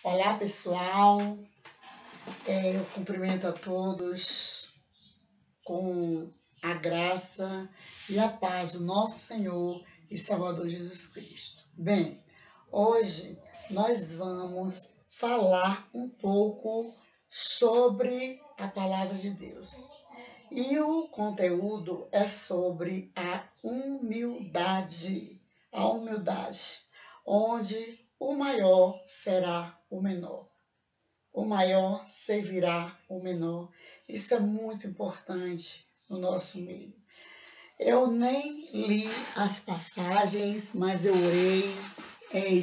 Olá, pessoal. Eu cumprimento a todos com a graça e a paz do nosso Senhor e Salvador Jesus Cristo. Bem, hoje nós vamos falar um pouco sobre a palavra de Deus. E o conteúdo é sobre a humildade, onde o maior será o menor. O maior servirá o menor. Isso é muito importante no nosso meio. Eu nem li as passagens, mas eu orei.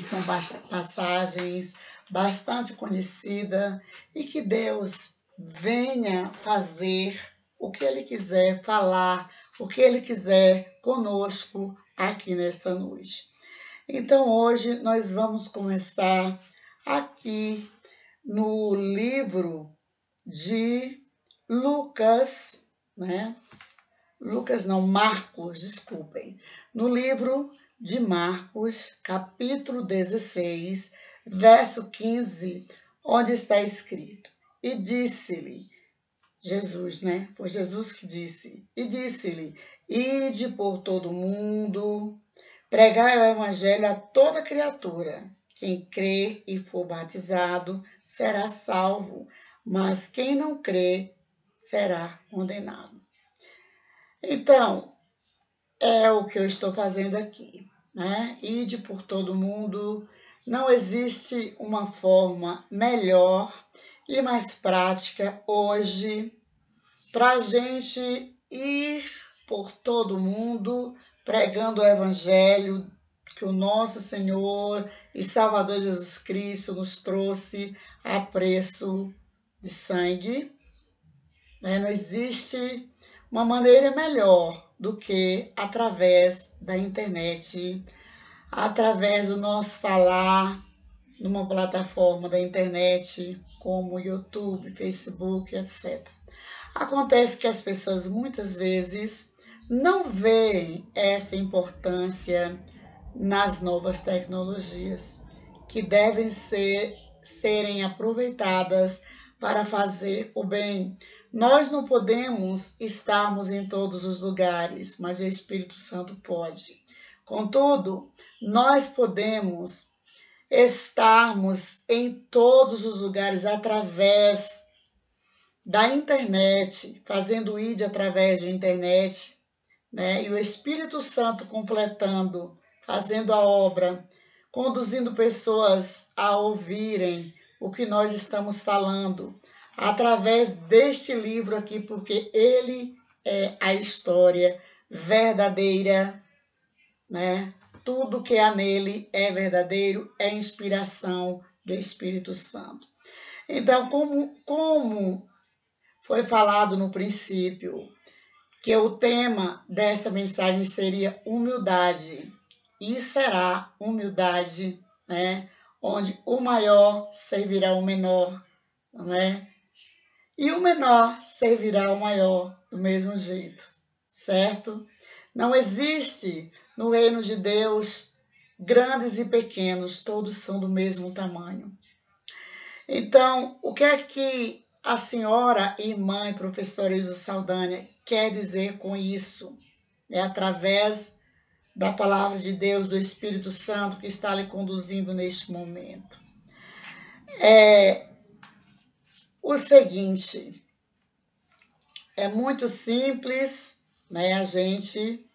São passagens bastante conhecidas e que Deus venha fazer o que Ele quiser falar, o que Ele quiser conosco aqui nesta noite. Então hoje nós vamos começar aqui no livro de Lucas, Marcos, desculpem. No livro de Marcos, capítulo 16, verso 15, onde está escrito: E disse-lhe, Jesus, Foi Jesus que disse. E disse-lhe: Ide por todo o mundo, pregai o evangelho a toda criatura. Quem crer e for batizado será salvo, mas quem não crer será condenado. Então, é o que eu estou fazendo aqui, Ide por todo mundo. Não existe uma forma melhor e mais prática hoje para a gente ir por todo mundo pregando o evangelho que o nosso Senhor e Salvador Jesus Cristo nos trouxe a preço de sangue. Não existe uma maneira melhor do que através da internet, através do nosso falar numa plataforma da internet como YouTube, Facebook, etc. Acontece que as pessoas muitas vezes não veem essa importância nas novas tecnologias, que devem serem aproveitadas para fazer o bem. Nós não podemos estarmos em todos os lugares, mas o Espírito Santo pode. Contudo, nós podemos estarmos em todos os lugares através da internet, fazendo ID através da internet, E o Espírito Santo completando, fazendo a obra, conduzindo pessoas a ouvirem o que nós estamos falando, através deste livro aqui, porque ele é a história verdadeira, Tudo que há nele é verdadeiro, é inspiração do Espírito Santo. Então, como foi falado no princípio, que o tema desta mensagem seria humildade. E será humildade, onde o maior servirá o menor, E o menor servirá o maior do mesmo jeito, certo? Não existe no reino de Deus grandes e pequenos, todos são do mesmo tamanho. Então, o que é que a senhora, irmã e professora Ilza Saldanha quer dizer com isso? É através da palavra de Deus, do Espírito Santo que está lhe conduzindo neste momento. O seguinte, é muito simples, a gente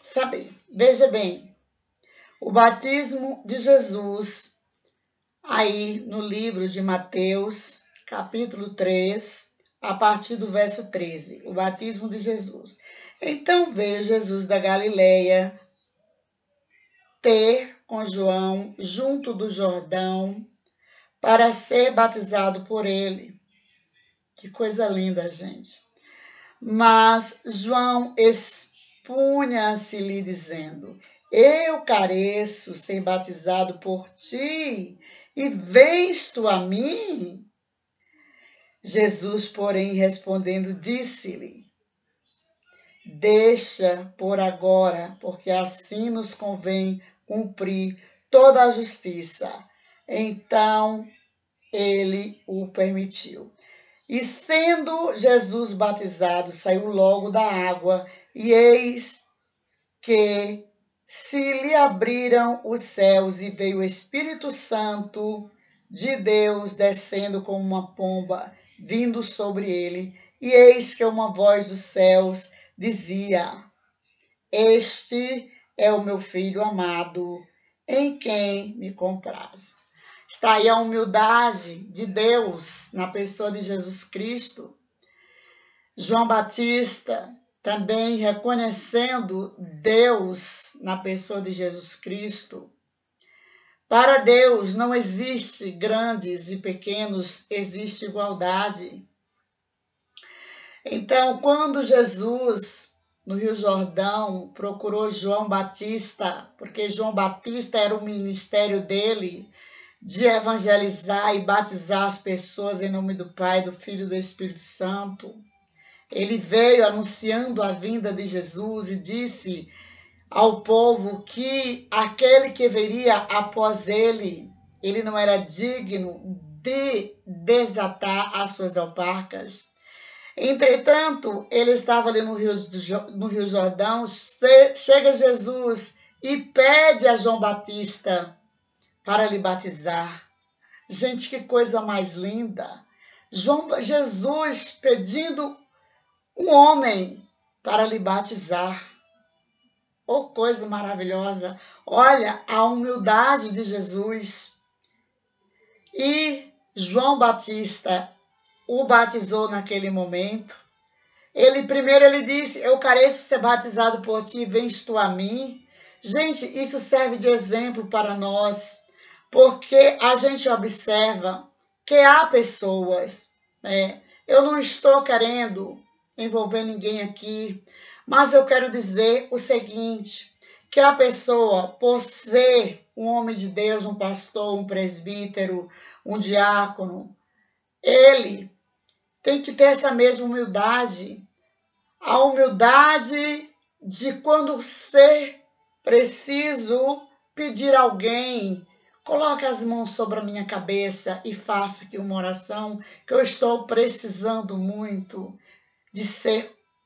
saber. Veja bem, o batismo de Jesus, aí no livro de Mateus, capítulo 3, a partir do verso 13, o batismo de Jesus. Então veio Jesus da Galileia ter com João junto do Jordão para ser batizado por ele. Que coisa linda, gente. Mas João expunha-se-lhe dizendo: Eu careço ser batizado por ti, e vens tu a mim? Jesus, porém, respondendo, disse-lhe: Deixa por agora, porque assim nos convém cumprir toda a justiça. Então ele o permitiu. E sendo Jesus batizado, saiu logo da água, e eis que se lhe abriram os céus, e veio o Espírito Santo de Deus descendo como uma pomba, vindo sobre ele. E eis que uma voz dos céus dizia: Este é o meu filho amado, em quem me comprazo. Está aí a humildade de Deus na pessoa de Jesus Cristo. João Batista também reconhecendo Deus na pessoa de Jesus Cristo. Para Deus não existe grandes e pequenos, existe igualdade. Então, quando Jesus, no Rio Jordão, procurou João Batista, porque João Batista era o ministério dele, de evangelizar e batizar as pessoas em nome do Pai, do Filho e do Espírito Santo. Ele veio anunciando a vinda de Jesus e disse ao povo que aquele que viria após ele, ele não era digno de desatar as suas alparcas. Entretanto, ele estava ali no Rio Jordão, chega Jesus e pede a João Batista para lhe batizar. Gente, que coisa mais linda! Jesus pedindo um homem para lhe batizar. Oh, coisa maravilhosa! Olha a humildade de Jesus. E João Batista o batizou naquele momento. Primeiro ele disse: Eu careço ser batizado por ti, vens tu a mim. Gente, isso serve de exemplo para nós, porque a gente observa que há pessoas, né? Eu não estou querendo envolver ninguém aqui, mas eu quero dizer o seguinte, que a pessoa, por ser um homem de Deus, um pastor, um presbítero, um diácono, ele tem que ter essa mesma humildade, a humildade de quando ser preciso pedir a alguém, coloque as mãos sobre a minha cabeça e faça aqui uma oração, que eu estou precisando muito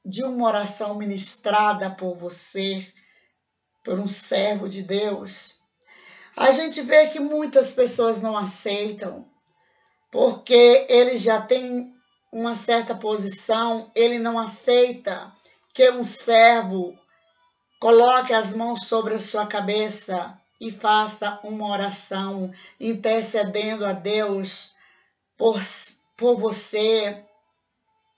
de uma oração ministrada por você, por um servo de Deus. A gente vê que muitas pessoas não aceitam, porque ele já tem uma certa posição, ele não aceita que um servo coloque as mãos sobre a sua cabeça e faça uma oração intercedendo a Deus por você,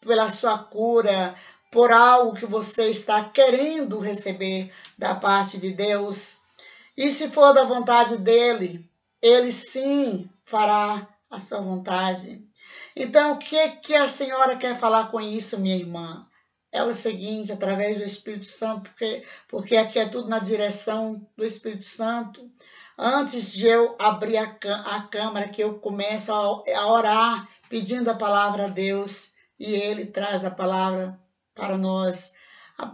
pela sua cura, por algo que você está querendo receber da parte de Deus. E se for da vontade dele, ele sim fará a sua vontade. Então, o que a senhora quer falar com isso, minha irmã? É o seguinte, através do Espírito Santo, porque aqui é tudo na direção do Espírito Santo. Antes de eu abrir a câmara, que eu começo a orar, pedindo a palavra a Deus, e Ele traz a palavra para nós.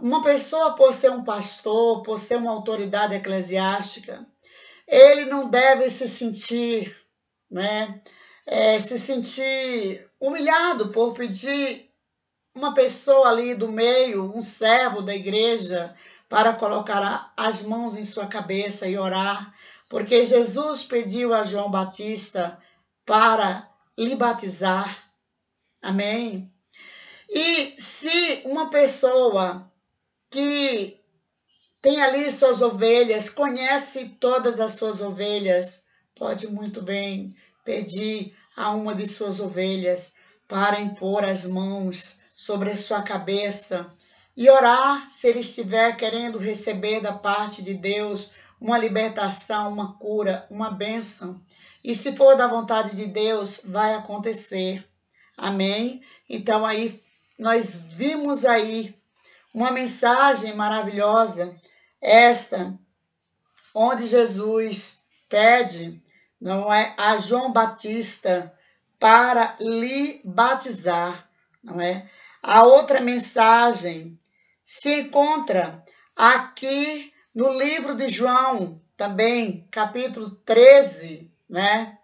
Uma pessoa, por ser um pastor, por ser uma autoridade eclesiástica, ele não deve se sentir, né, se sentir humilhado por pedir uma pessoa ali do meio, um servo da igreja, para colocar as mãos em sua cabeça e orar, porque Jesus pediu a João Batista para lhe batizar. Amém? E se uma pessoa que tem ali suas ovelhas, conhece todas as suas ovelhas, pode muito bem pedir a uma de suas ovelhas para impor as mãos sobre a sua cabeça e orar se ele estiver querendo receber da parte de Deus uma libertação, uma cura, uma bênção. E se for da vontade de Deus, vai acontecer. Amém? Então aí nós vimos aí uma mensagem maravilhosa, esta, onde Jesus pede, não é, a João Batista para lhe batizar, não é? A outra mensagem se encontra aqui no livro de João, também, capítulo 13, né?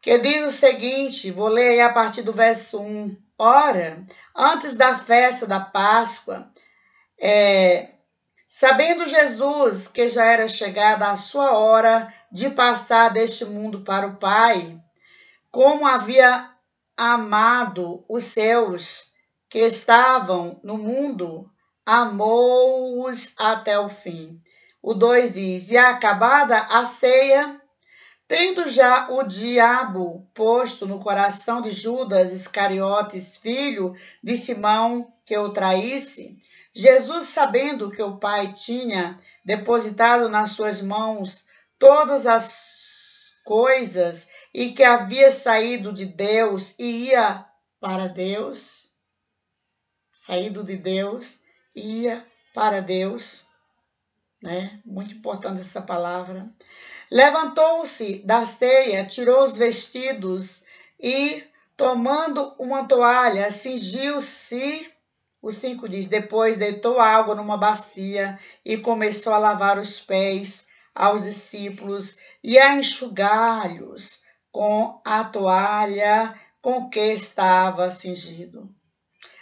Que diz o seguinte, vou ler aí a partir do verso 1. Ora, antes da festa da Páscoa, sabendo Jesus que já era chegada a sua hora de passar deste mundo para o Pai, como havia amado os seus que estavam no mundo, amou-os até o fim. O 2 diz, e acabada a ceia, tendo já o diabo posto no coração de Judas Iscariotes, filho de Simão, que o traísse, Jesus, sabendo que o Pai tinha depositado nas suas mãos todas as coisas e que havia saído de Deus e ia para Deus, saído de Deus, ia para Deus, né? Muito importante essa palavra. Levantou-se da ceia, tirou os vestidos e, tomando uma toalha, cingiu-se, o 5 diz, depois deitou água numa bacia e começou a lavar os pés aos discípulos e a enxugar-lhes com a toalha com que estava cingido.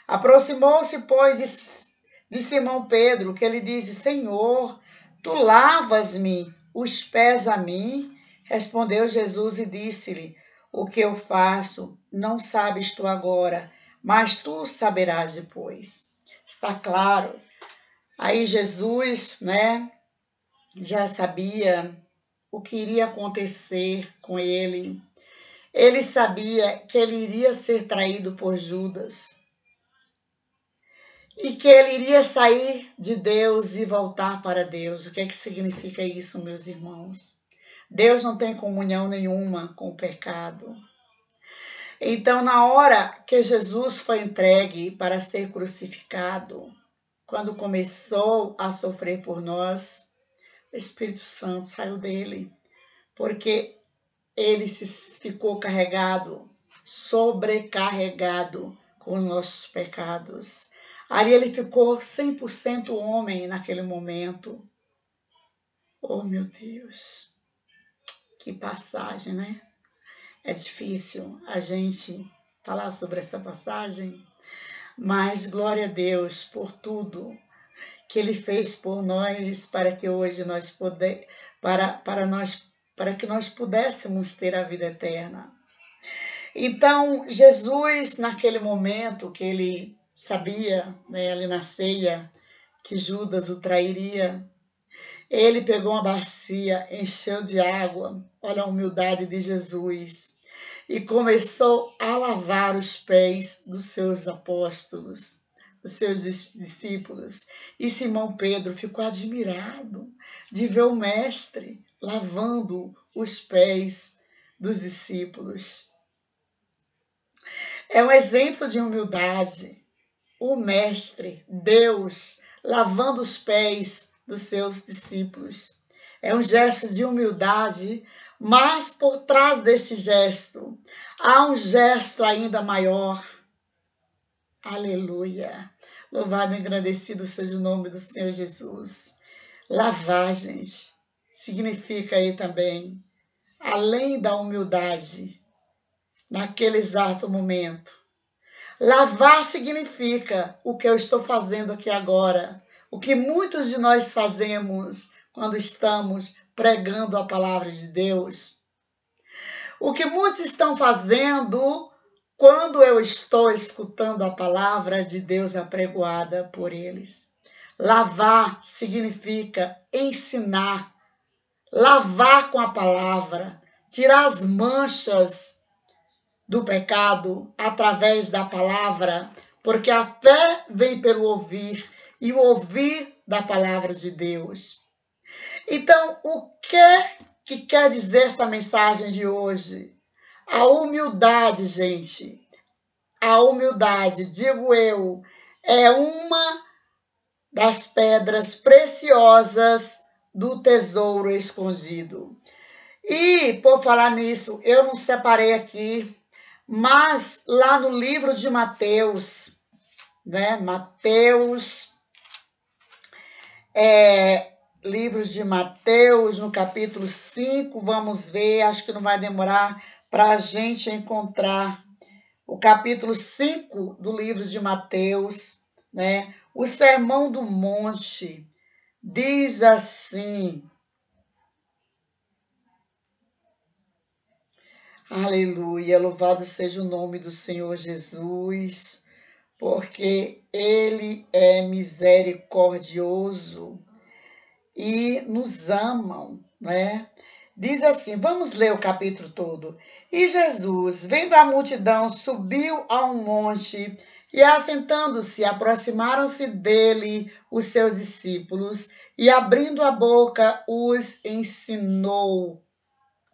Aproximou-se, pois, de Simão Pedro, que lhe disse, Senhor, tu lavas-me os pés a mim? Respondeu Jesus e disse-lhe, o que eu faço não sabes tu agora, mas tu saberás depois. Está claro. Aí Jesus, né, já sabia o que iria acontecer com ele. Ele sabia que ele iria ser traído por Judas e que ele iria sair de Deus e voltar para Deus. O que é que significa isso, meus irmãos? Deus não tem comunhão nenhuma com o pecado. Então, na hora que Jesus foi entregue para ser crucificado, quando começou a sofrer por nós, o Espírito Santo saiu dele, porque ele ficou carregado, sobrecarregado com os nossos pecados. Ali ele ficou 100% homem naquele momento. Oh, meu Deus, que passagem, né? É difícil a gente falar sobre essa passagem, mas glória a Deus por tudo que ele fez por nós para que hoje nós para que nós pudéssemos ter a vida eterna. Então, Jesus, naquele momento que ele sabia, né, ali na ceia, que Judas o trairia, ele pegou uma bacia, encheu de água, olha a humildade de Jesus, e começou a lavar os pés dos seus apóstolos, dos seus discípulos. E Simão Pedro ficou admirado de ver o mestre lavando os pés dos discípulos. É um exemplo de humildade. O mestre, Deus, lavando os pés dos seus discípulos. É um gesto de humildade, mas por trás desse gesto há um gesto ainda maior. Aleluia! Louvado e agradecido seja o nome do Senhor Jesus. Lavagens significa aí também, além da humildade, naquele exato momento. Lavar significa o que eu estou fazendo aqui agora, o que muitos de nós fazemos quando estamos pregando a palavra de Deus, o que muitos estão fazendo quando eu estou escutando a palavra de Deus apregoada por eles. Lavar significa ensinar, lavar com a palavra, tirar as manchas do pecado através da palavra, porque a fé vem pelo ouvir e o ouvir da palavra de Deus. Então, o que quer dizer essa mensagem de hoje? A humildade, gente. A humildade, digo eu, é uma das pedras preciosas do tesouro escondido. E, por falar nisso, eu não separei aqui, mas lá no livro de Mateus, né? Mateus, livro de Mateus, no capítulo 5, vamos ver, acho que não vai demorar para a gente encontrar o capítulo 5 do livro de Mateus, né? O Sermão do Monte diz assim, aleluia, louvado seja o nome do Senhor Jesus, porque Ele é misericordioso e nos amam, né? Diz assim, vamos ler o capítulo todo. E Jesus, vendo a multidão, subiu a um monte e, assentando-se, aproximaram-se dele os seus discípulos e, abrindo a boca, os ensinou.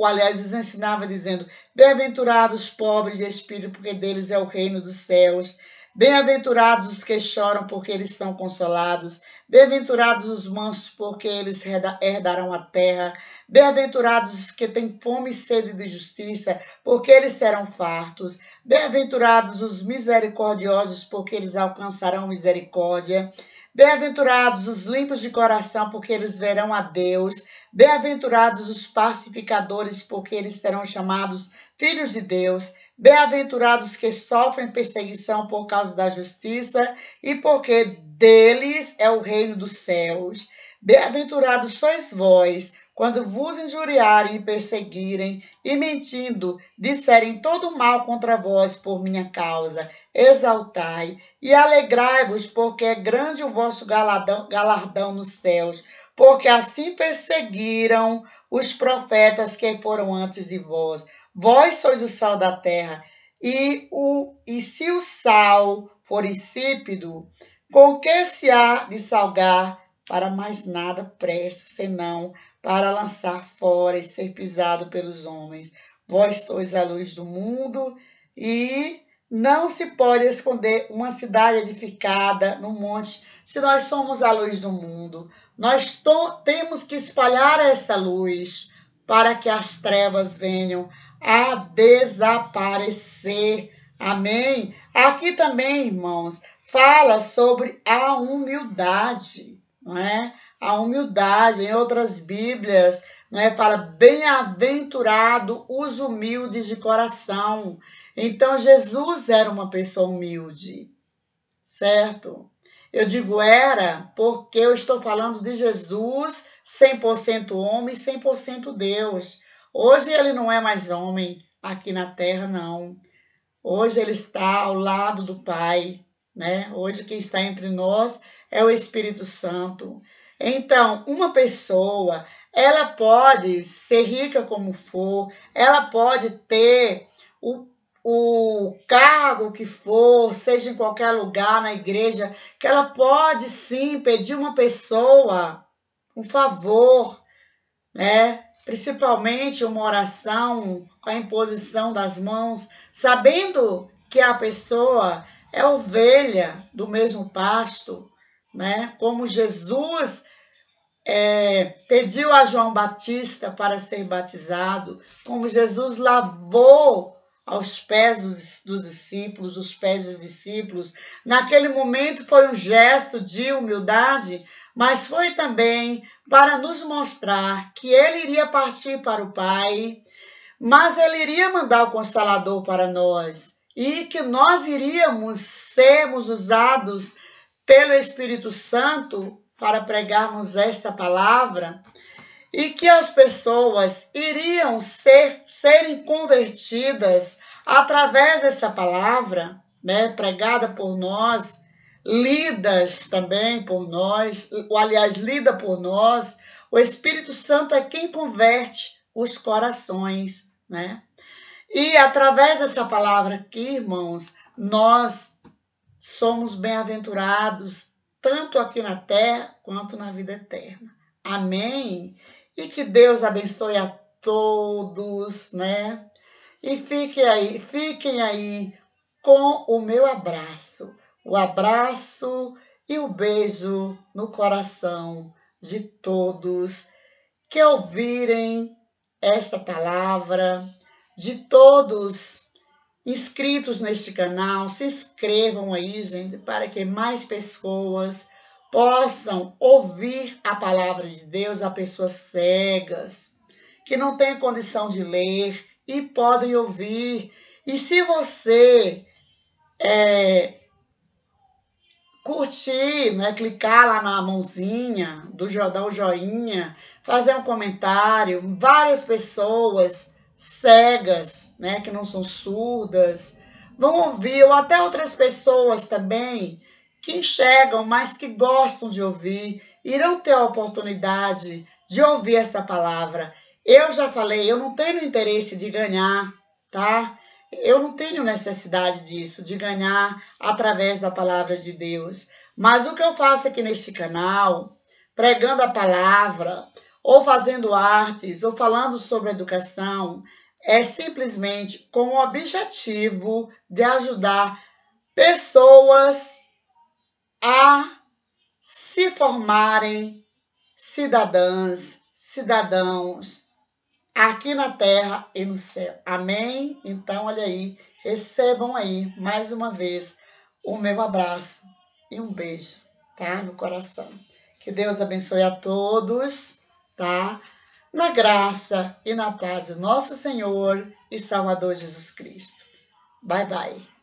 Aliás, os ensinava dizendo, bem-aventurados os pobres de espírito, porque deles é o reino dos céus. Bem-aventurados os que choram, porque eles são consolados. Bem-aventurados os mansos, porque eles herdarão a terra. Bem-aventurados os que têm fome e sede de justiça, porque eles serão fartos. Bem-aventurados os misericordiosos, porque eles alcançarão misericórdia. Bem-aventurados os limpos de coração, porque eles verão a Deus. Bem-aventurados os pacificadores, porque eles serão chamados filhos de Deus. Bem-aventurados que sofrem perseguição por causa da justiça, e porque deles é o reino dos céus. Bem-aventurados sois vós, quando vos injuriarem e perseguirem, e mentindo, disserem todo mal contra vós por minha causa. Exaltai e alegrai-vos, porque é grande o vosso galardão nos céus, porque assim perseguiram os profetas que foram antes de vós. Vós sois o sal da terra, e se o sal for insípido, com que se há de salgar? Para mais nada presta, senão para lançar fora e ser pisado pelos homens. Vós sois a luz do mundo, e não se pode esconder uma cidade edificada no monte, se nós somos a luz do mundo. Nós temos que espalhar essa luz para que as trevas venham a desaparecer. Amém? Aqui também, irmãos, fala sobre a humildade, não é? A humildade, em outras Bíblias, não é? Fala, bem-aventurado os humildes de coração. Então, Jesus era uma pessoa humilde, certo? Eu digo era porque eu estou falando de Jesus, 100% homem, 100% Deus. Hoje ele não é mais homem aqui na terra, não. Hoje ele está ao lado do Pai, né? Hoje quem está entre nós é o Espírito Santo. Então, uma pessoa, ela pode ser rica como for, ela pode ter o cargo que for, seja em qualquer lugar na igreja, que ela pode sim pedir uma pessoa um favor, né? Principalmente uma oração com a imposição das mãos, sabendo que a pessoa é ovelha do mesmo pasto, né? Como Jesus pediu a João Batista para ser batizado, como Jesus lavou aos pés dos discípulos, os pés dos discípulos. Naquele momento foi um gesto de humildade, mas foi também para nos mostrar que ele iria partir para o Pai, mas ele iria mandar o Consolador para nós e que nós iríamos sermos usados pelo Espírito Santo para pregarmos esta palavra e que as pessoas iriam serem convertidas através dessa palavra, né, pregada por nós, lidas também por nós, ou aliás, lida por nós. O Espírito Santo é quem converte os corações, né? E através dessa palavra aqui, irmãos, nós somos bem-aventurados tanto aqui na terra quanto na vida eterna. Amém? E que Deus abençoe a todos, né? E fiquem aí com o meu abraço. O abraço e o beijo no coração de todos que ouvirem esta palavra, de todos inscritos neste canal. Se inscrevam aí, gente, para que mais pessoas possam ouvir a palavra de Deus a pessoas cegas, que não têm condição de ler e podem ouvir. E se você curtir, né, clicar lá na mãozinha, dar o joinha, fazer um comentário, várias pessoas cegas, né, que não são surdas, vão ouvir, ou até outras pessoas também que enxergam, mas que gostam de ouvir, irão ter a oportunidade de ouvir essa palavra. Eu já falei, eu não tenho interesse de ganhar, tá? Eu não tenho necessidade disso, de ganhar através da palavra de Deus. Mas o que eu faço aqui neste canal, pregando a palavra, ou fazendo artes, ou falando sobre educação, é simplesmente com o objetivo de ajudar pessoas a se formarem cidadãos aqui na terra e no céu. Amém? Então, olha aí, recebam aí, mais uma vez, o meu abraço e um beijo, tá? No coração. Que Deus abençoe a todos, tá? Na graça e na paz do nosso Senhor e Salvador Jesus Cristo. Bye, bye.